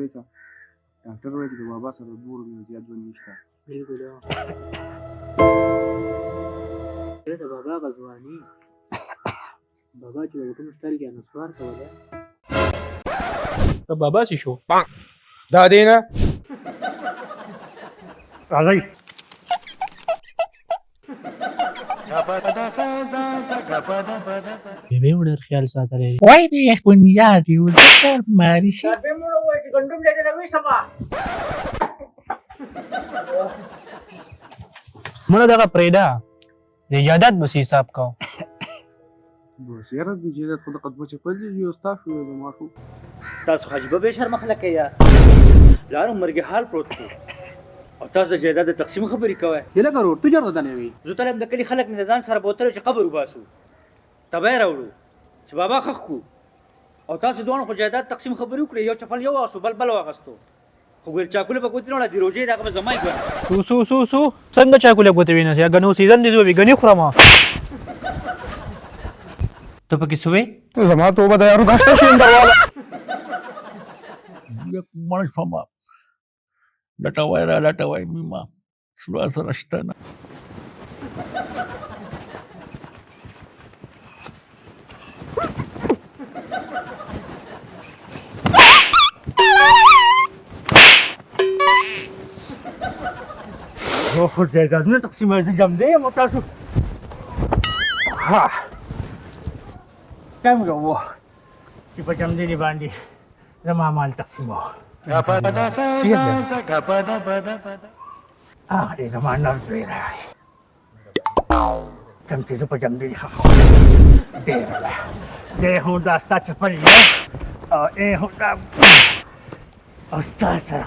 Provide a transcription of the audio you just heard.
وایسه ډاکټر وایي چې د بابا سره 2 ورځې زیات ژوند نشته. بالکل د بابا غزوانی بابا چې کوم سټایل کې انسوار کوله بابا سي شو دا دینه راځي به ډېر خیال ساتلی وای دې بنیاد یو د چر ماری شي به موږ وایو چې ګندم دې نه وې سما مړه دغه پرېدا د ایجادات بس حساب کو بس یاره د جیدات خو د قدمه چپل دي یو ستا شو زما شو تاسو حجبه به شرم خلک یا لارو مرګ حال پروت دی او تاسو د جیدات د تقسیم خبرې کوئ یله کرو ته جوړ دنه وی زه طلب د کلی خلک نه ځان سره بوتل چې قبر وباسو تبه راوړو چې بابا خخ کو او تاسو دوه خو جیدات تقسیم خبرې وکړي یو چپل یو اسو بل واغستو خو ګل چاکوله په کوترونه دی روزي دا به زمای ګر سو څنګه چاکوله کوته وینې یا غنو سیزن دی دوی غنی خورما ته پکې سوې زما توبه د یارو داسته شي درواله یک مړ فما لټوای میما سلوا سره شته نه خو جیداتونه تقسیمول جام دی مو تاسو ها څنګه وو چې په جام دی باندې زما مال تقسیمو دې زما نر دی راي کوم چې په جام دی خو دې هو دا ستا چپل او هو دا او تاسو